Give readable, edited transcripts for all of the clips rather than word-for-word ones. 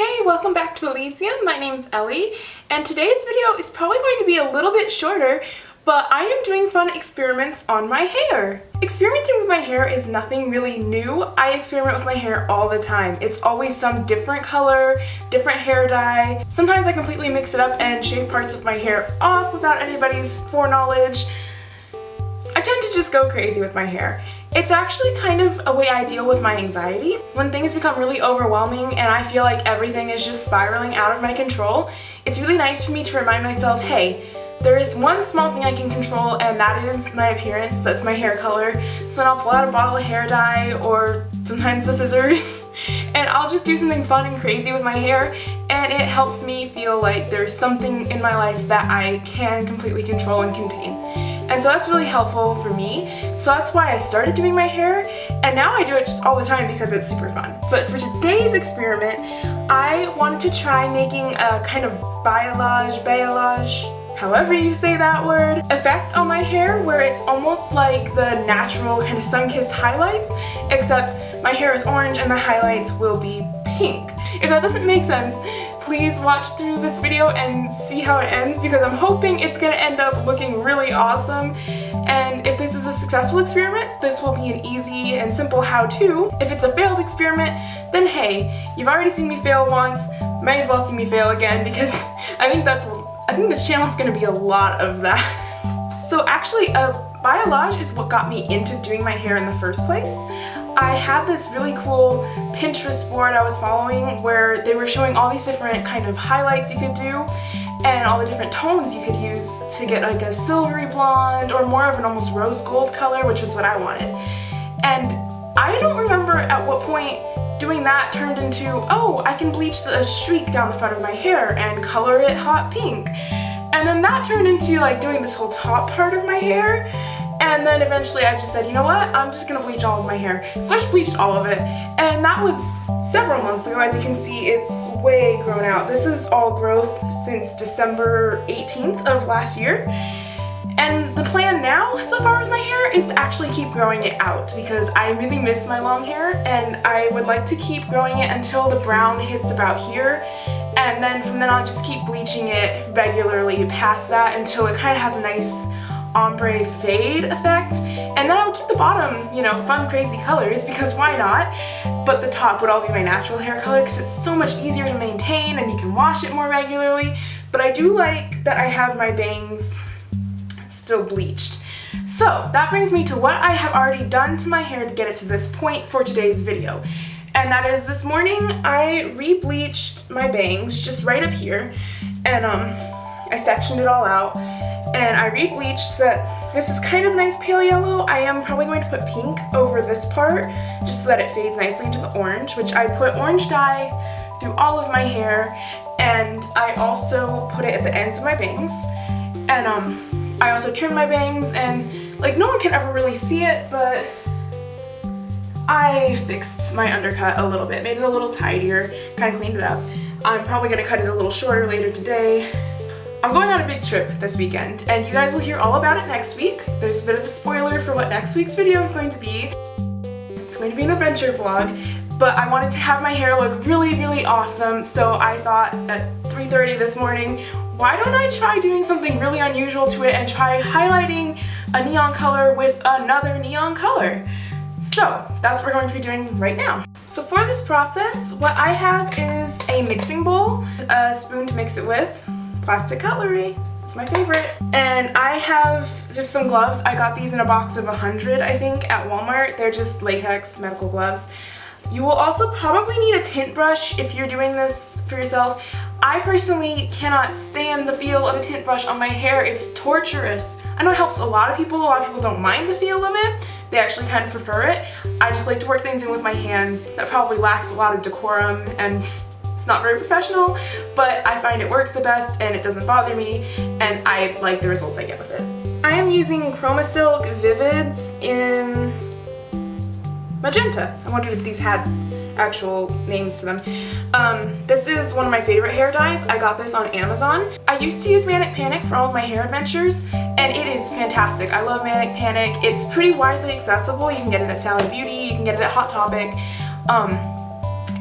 Hey, welcome back to Elysium. My name's Ellie, and today's video is probably going to be a little bit shorter, but I am doing fun experiments on my hair. Experimenting with my hair is nothing really new. I experiment with my hair all the time. It's always some different color, different hair dye. Sometimes I completely mix it up and shave parts of my hair off without anybody's foreknowledge. I tend to just go crazy with my hair. It's actually kind of a way I deal with my anxiety. When things become really overwhelming and I feel like everything is just spiraling out of my control, it's really nice for me to remind myself, hey, there is one small thing I can control, and that is my appearance, that's my hair color. So then I'll pull out a bottle of hair dye or sometimes the scissors and I'll just do something fun and crazy with my hair, and it helps me feel like there's something in my life that I can completely control and contain. And so that's really helpful for me. So that's why I started doing my hair, and now I do it just all the time because it's super fun. But for today's experiment, I wanted to try making a kind of balayage, however you say that word, effect on my hair where it's almost like the natural kind of sun-kissed highlights, except my hair is orange and the highlights will be pink. If that doesn't make sense, please watch through this video and see how it ends, because I'm hoping it's going to end up looking really awesome. And if this is a successful experiment, this will be an easy and simple how-to. If it's a failed experiment, then hey, you've already seen me fail once, might as well see me fail again, because I think this channel is going to be a lot of that. So actually, balayage is what got me into doing my hair in the first place. I had this really cool Pinterest board I was following where they were showing all these different kind of highlights you could do and all the different tones you could use to get like a silvery blonde or more of an almost rose gold color, which was what I wanted. And I don't remember at what point doing that turned into, oh, I can bleach the streak down the front of my hair and color it hot pink. And then that turned into like doing this whole top part of my hair. And then eventually I just said, you know what, I'm just gonna bleach all of my hair. So I just bleached all of it. And that was several months ago. As you can see, it's way grown out. This is all growth since December 18th of last year. And the plan now, so far with my hair, is to actually keep growing it out because I really miss my long hair, and I would like to keep growing it until the brown hits about here. And then from then on, just keep bleaching it regularly past that until it kind of has a nice ombre fade effect, and then I would keep the bottom, you know, fun crazy colors because why not, but the top would all be my natural hair color because it's so much easier to maintain and you can wash it more regularly. But I do like that I have my bangs still bleached. So that brings me to what I have already done to my hair to get it to this point for today's video, and that is this morning I re-bleached my bangs just right up here, and I sectioned it all out. And I re-bleached so that this is kind of nice pale yellow. I am probably going to put pink over this part just so that it fades nicely into the orange, which I put orange dye through all of my hair, and I also put it at the ends of my bangs. And I also trimmed my bangs, and like no one can ever really see it, but I fixed my undercut a little bit, made it a little tidier, kind of cleaned it up. I'm probably going to cut it a little shorter later today. I'm going on a big trip this weekend, and you guys will hear all about it next week. There's a bit of a spoiler for what next week's video is going to be. It's going to be an adventure vlog, but I wanted to have my hair look really, really awesome, so I thought at 3:30 this morning, why don't I try doing something really unusual to it and try highlighting a neon color with another neon color? So that's what we're going to be doing right now. So for this process, what I have is a mixing bowl, a spoon to mix it with, plastic cutlery, it's my favorite, and I have just some gloves. I got these in a box of 100, I think, at Walmart. They're just latex medical gloves. You will also probably need a tint brush if you're doing this for yourself. I personally cannot stand the feel of a tint brush on my hair. It's torturous. I know it helps a lot of people don't mind the feel of it. They actually kind of prefer it. I just like to work things in with my hands. That probably lacks a lot of decorum, and it's not very professional, but I find it works the best and it doesn't bother me, and I like the results I get with it. I am using Chroma Silk Vivids in magenta. I wondered if these had actual names to them. This is one of my favorite hair dyes. I got this on Amazon. I used to use Manic Panic for all of my hair adventures, and it is fantastic. I love Manic Panic. It's pretty widely accessible. You can get it at Sally Beauty, you can get it at Hot Topic.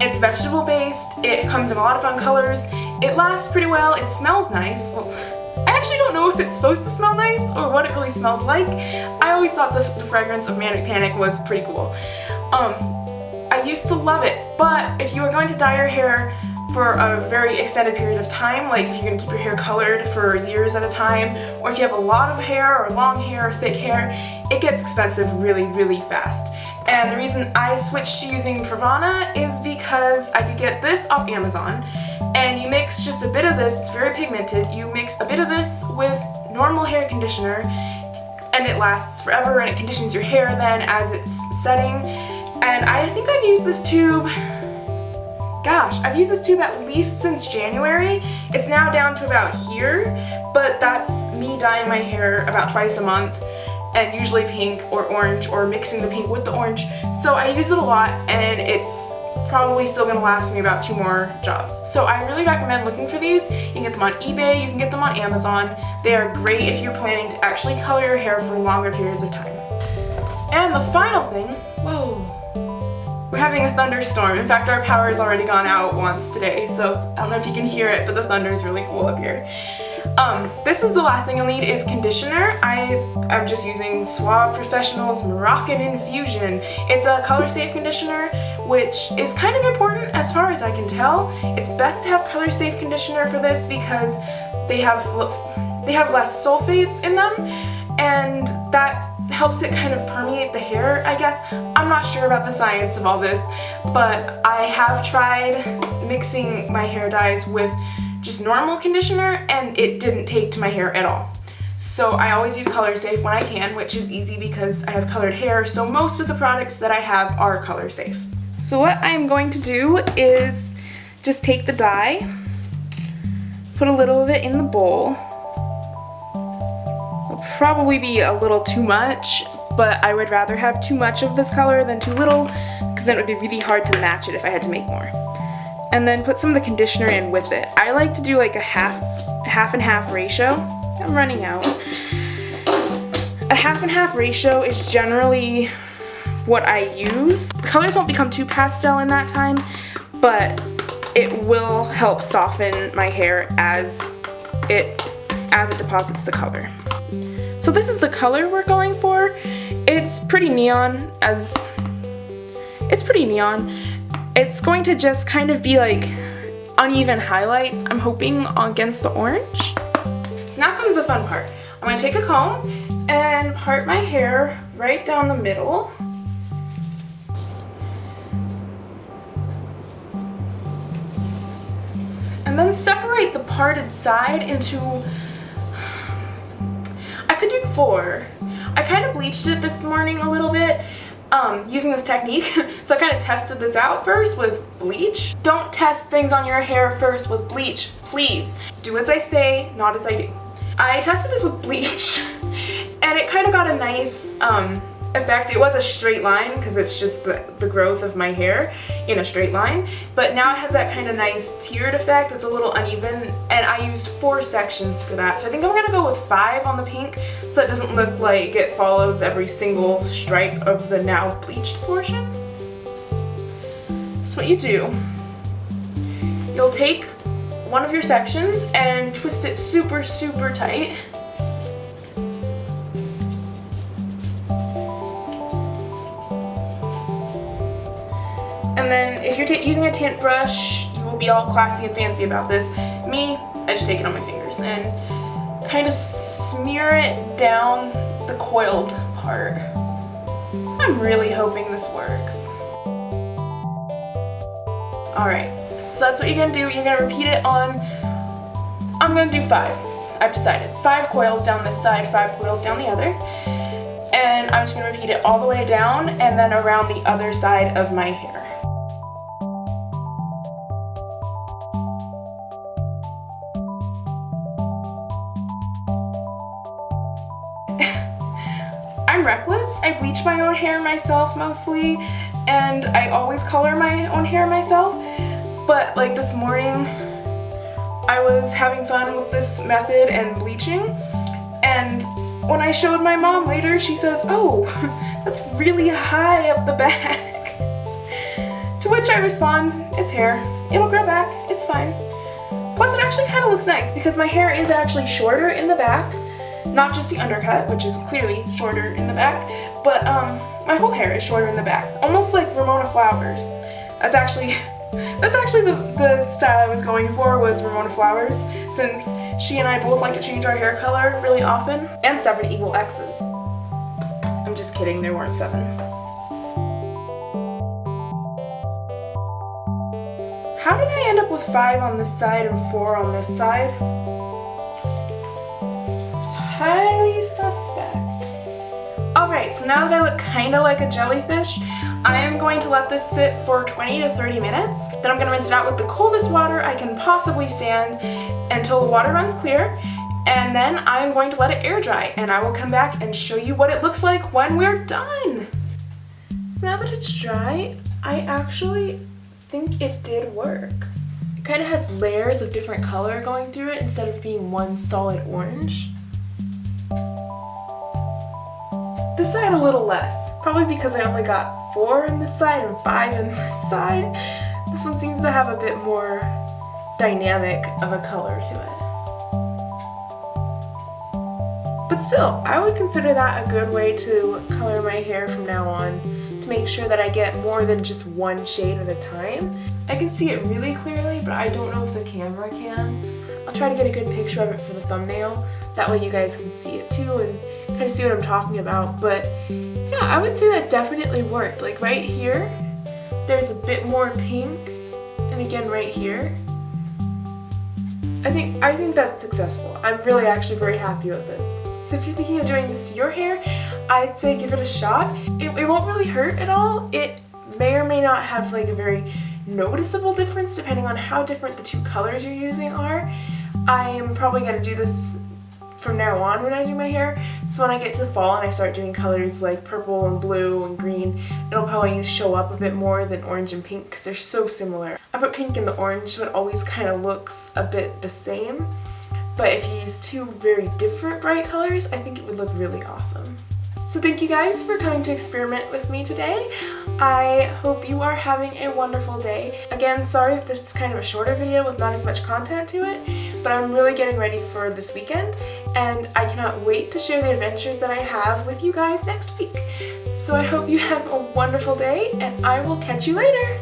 It's vegetable based, it comes in a lot of fun colors, it lasts pretty well, it smells nice. Well, I actually don't know if it's supposed to smell nice or what it really smells like. I always thought the fragrance of Manic Panic was pretty cool. I used to love it, but if you are going to dye your hair for a very extended period of time, like if you're going to keep your hair colored for years at a time, or if you have a lot of hair or long hair or thick hair, it gets expensive really, really fast. And the reason I switched to using Pravana is because I could get this off Amazon, and you mix just a bit of this, it's very pigmented, you mix a bit of this with normal hair conditioner, and it lasts forever and it conditions your hair then as it's setting. And I think I've used this tube, gosh, I've used this tube at least since January. It's now down to about here, but that's me dyeing my hair about twice a month, and usually pink or orange, or mixing the pink with the orange. So I use it a lot, and it's probably still gonna last me about 2 more jobs. So I really recommend looking for these. You can get them on eBay, you can get them on Amazon. They are great if you're planning to actually color your hair for longer periods of time. And the final thing, whoa. We're having a thunderstorm. In fact, our power has already gone out once today, so I don't know if you can hear it, but the thunder is really cool up here. This is the last thing you'll need is conditioner. I'm just using Suave Professional's Moroccan Infusion. It's a color safe conditioner, which is kind of important as far as I can tell. It's best to have color safe conditioner for this because they have less sulfates in them, and that helps it kind of permeate the hair, I guess. I'm not sure about the science of all this, but I have tried mixing my hair dyes with just normal conditioner, and it didn't take to my hair at all. So I always use color safe when I can, which is easy because I have colored hair, so most of the products that I have are color safe. So what I'm going to do is just take the dye, put a little of it in the bowl. It'll probably be a little too much, but I would rather have too much of this color than too little, because then it would be really hard to match it if I had to make more. And then put some of the conditioner in with it. I like to do like a half and half ratio. I'm running out. A half and half ratio is generally what I use. The colors won't become too pastel in that time, but it will help soften my hair as it deposits the color. So this is the color we're going for. It's pretty neon. It's going to just kind of be like uneven highlights, I'm hoping, against the orange. So now comes the fun part. I'm going to take a comb and part my hair right down the middle. And then separate the parted side into, I could do 4. I kind of bleached it this morning a little bit using this technique. So I kind of tested this out first with bleach. Don't test things on your hair first with bleach, please. Do as I say, not as I do. I tested this with bleach and it kind of got a nice effect. It was a straight line because it's just the growth of my hair in a straight line, but now it has that kind of nice tiered effect. It's a little uneven, and I used 4 sections for that. So I think I'm gonna go with 5 on the pink so it doesn't look like it follows every single stripe of the now bleached portion. So what you do, you'll take one of your sections and twist it super, super tight. And then if you're using a tint brush, you will be all classy and fancy about this. Me, I just take it on my fingers and kind of smear it down the coiled part. I'm really hoping this works. Alright, so that's what you're going to do. You're going to repeat it on, I'm going to do 5. I've decided. 5 coils down this side, 5 coils down the other. And I'm just going to repeat it all the way down and then around the other side of my hair. I'm reckless. I bleach my own hair myself mostly, and I always color my own hair myself, but like this morning I was having fun with this method and bleaching, and when I showed my mom later, she says, "Oh, that's really high up the back." To which I respond, it's hair. It'll grow back, it's fine. Plus it actually kind of looks nice because my hair is actually shorter in the back. Not just the undercut, which is clearly shorter in the back, but my whole hair is shorter in the back. Almost like Ramona Flowers. That's actually the style I was going for, was Ramona Flowers, since she and I both like to change our hair color really often. And 7 equal X's. I'm just kidding, there weren't 7. How did I end up with 5 on this side and 4 on this side? It's highly suspect. Alright, so now that I look kind of like a jellyfish, I am going to let this sit for 20 to 30 minutes. Then I'm going to rinse it out with the coldest water I can possibly stand until the water runs clear. And then I'm going to let it air dry, and I will come back and show you what it looks like when we're done. So now that it's dry, I actually think it did work. It kind of has layers of different color going through it instead of being one solid orange. This side a little less, probably because I only got 4 on this side and 5 on this side. This one seems to have a bit more dynamic of a color to it. But still, I would consider that a good way to color my hair from now on, to make sure that I get more than just one shade at a time. I can see it really clearly, but I don't know if the camera can. I'll try to get a good picture of it for the thumbnail. That way you guys can see it too and kind of see what I'm talking about. But yeah, I would say that definitely worked. Like right here, there's a bit more pink, and again right here. I think that's successful. I'm really actually very happy with this. So if you're thinking of doing this to your hair, I'd say give it a shot. It won't really hurt at all. It may or may not have like a very noticeable difference depending on how different the 2 colors you're using are. I am probably going to do this from now on when I do my hair. So when I get to the fall and I start doing colors like purple and blue and green, it'll probably show up a bit more than orange and pink because they're so similar. I put pink in the orange so it always kind of looks a bit the same. But if you use 2 very different bright colors, I think it would look really awesome. So thank you guys for coming to experiment with me today. I hope you are having a wonderful day. Again, sorry that this is kind of a shorter video with not as much content to it, but I'm really getting ready for this weekend, and I cannot wait to share the adventures that I have with you guys next week. So I hope you have a wonderful day, and I will catch you later.